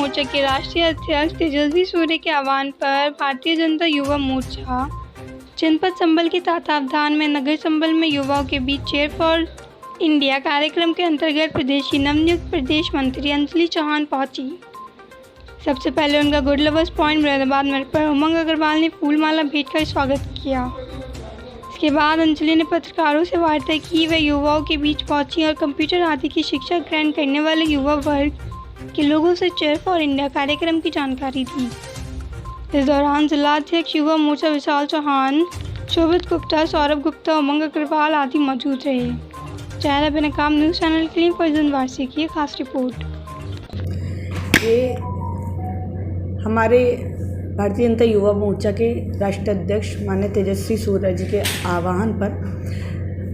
मोर्चा के राष्ट्रीय अध्यक्ष तेजस्वी सूर्य के आह्वान पर भारतीय जनता युवा मोर्चा जनपद संबल के तत्वावधान में नगर संबल में युवाओं के बीच चेयर फॉर इंडिया कार्यक्रम के अंतर्गत प्रदेश की नवनियुक्त प्रदेश मंत्री अंजलि चौहान पहुंची। सबसे पहले उनका गुड लवर्स पॉइंट मुरादाबाद मेरे पर उमंग अग्रवाल ने फूलमाला भेंट कर स्वागत किया। इसके बाद अंजलि ने पत्रकारों से वार्ता की। वे युवाओं के बीच पहुंची और कंप्यूटर आदि की शिक्षा ग्रहण करने वाले युवा वर्ग के लोगों से चेयर फॉर इंडिया कार्यक्रम की जानकारी दी। इस दौरान जिलाध्यक्ष युवा मोर्चा विशाल चौहान, शोभित गुप्ता, सौरभ गुप्ता, उमंग अग्रवाल आदि मौजूद रहे। चाहला बेनकाम न्यूज़ चैनल के लिए फैजन वारसी की खास रिपोर्ट। ये हमारे भारतीय जनता युवा मोर्चा के राष्ट्रीय अध्यक्ष माननीय तेजस्वी सूर्य जी के आह्वान पर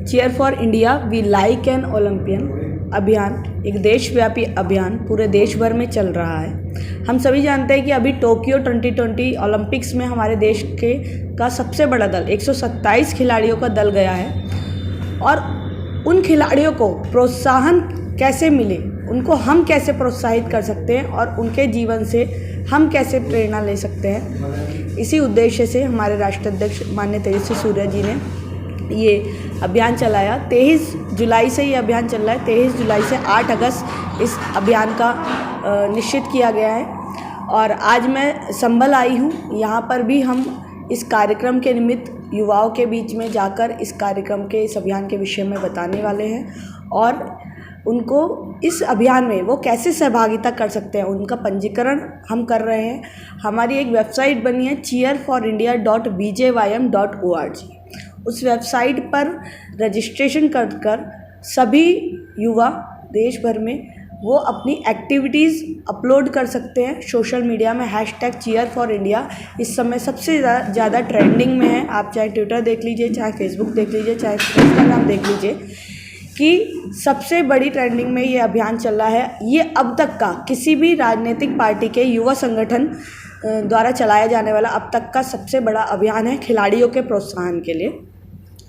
cheer for India we like an Olympian अभियान, एक देशव्यापी अभियान पूरे देश भर में चल रहा है। हम सभी जानते हैं कि अभी टोक्यो 2020 ओलंपिक्स में हमारे देश का सबसे बड़ा दल 127 खिलाड़ियों का दल गया है और उन खिलाड़ियों को प्रोत्साहन कैसे मिले, उनको हम कैसे प्रोत्साहित कर सकते हैं और उनके जीवन से हम कैसे प्रेरणा ले सकते हैं, इसी उद्देश्य से हमारे राष्ट्रीय अध्यक्ष माननीय तेजस्वी सूर्य जी ने ये अभियान चलाया। 23 जुलाई से ये अभियान चल रहा है। 23 जुलाई से 8 अगस्त इस अभियान का निश्चित किया गया है और आज मैं संबल आई हूँ। यहाँ पर भी हम इस कार्यक्रम के निमित्त युवाओं के बीच में जाकर इस कार्यक्रम के, इस अभियान के विषय में बताने वाले हैं और उनको इस अभियान में वो कैसे सहभागिता कर सकते हैं, उनका पंजीकरण हम कर रहे हैं। हमारी एक वेबसाइट बनी है cheerforindia.bjym.org। उस वेबसाइट पर रजिस्ट्रेशन कर सभी युवा देश भर में वो अपनी एक्टिविटीज़ अपलोड कर सकते हैं सोशल मीडिया में। #cheer4india इस समय सबसे ज़्यादा ट्रेंडिंग में है। आप चाहे ट्विटर देख लीजिए, चाहे फेसबुक देख लीजिए, चाहे इंस्टाग्राम देख लीजिए कि सबसे बड़ी ट्रेंडिंग में ये अभियान चल रहा है। ये अब तक का किसी भी राजनीतिक पार्टी के युवा संगठन द्वारा चलाया जाने वाला अब तक का सबसे बड़ा अभियान है खिलाड़ियों के प्रोत्साहन के लिए।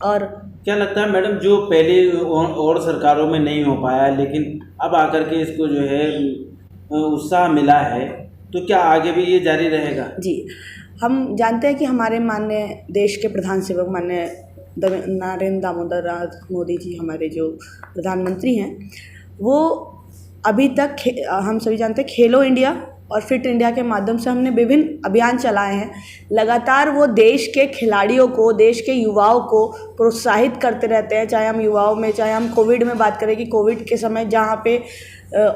और क्या लगता है मैडम, जो पहले और सरकारों में नहीं हो पाया लेकिन अब आकर के इसको जो है उत्साह मिला है, तो क्या आगे भी ये जारी रहेगा? जी, हम जानते हैं कि हमारे माननीय देश के प्रधान सेवक माननीय नरेंद्र दामोदर दास मोदी जी, हमारे जो प्रधानमंत्री हैं, वो अभी तक हम सभी जानते हैं खेलो इंडिया और फिट इंडिया के माध्यम से हमने विभिन्न अभियान चलाए हैं। लगातार वो देश के खिलाड़ियों को, देश के युवाओं को प्रोत्साहित करते रहते हैं। चाहे हम युवाओं में, चाहे हम कोविड में बात करें कि कोविड के समय जहाँ पे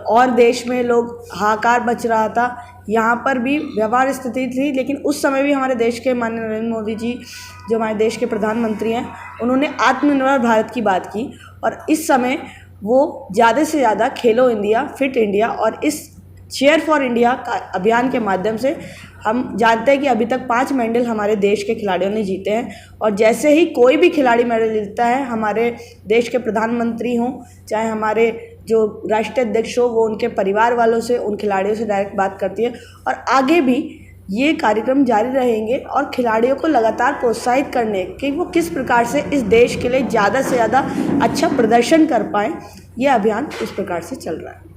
और देश में लोग हाहाकार मच रहा था, यहाँ पर भी व्यवहार स्थिति थी, लेकिन उस समय भी हमारे देश के माननीय नरेंद्र मोदी जी जो हमारे देश के प्रधानमंत्री हैं, उन्होंने आत्मनिर्भर भारत की बात की और इस समय वो ज़्यादा से ज़्यादा खेलो इंडिया, फिट इंडिया और इस चेयर फॉर इंडिया का अभियान के माध्यम से हम जानते हैं कि अभी तक 5 मेडल हमारे देश के खिलाड़ियों ने जीते हैं और जैसे ही कोई भी खिलाड़ी मेडल जीतता है, हमारे देश के प्रधानमंत्री हों, चाहे हमारे जो राष्ट्रीय अध्यक्ष हो, वो उनके परिवार वालों से, उन खिलाड़ियों से डायरेक्ट बात करती है और आगे भी ये कार्यक्रम जारी रहेंगे और खिलाड़ियों को लगातार प्रोत्साहित करने कि वो किस प्रकार से इस देश के लिए ज़्यादा से ज़्यादा अच्छा प्रदर्शन कर पाएँ, ये अभियान इस प्रकार से चल रहा है।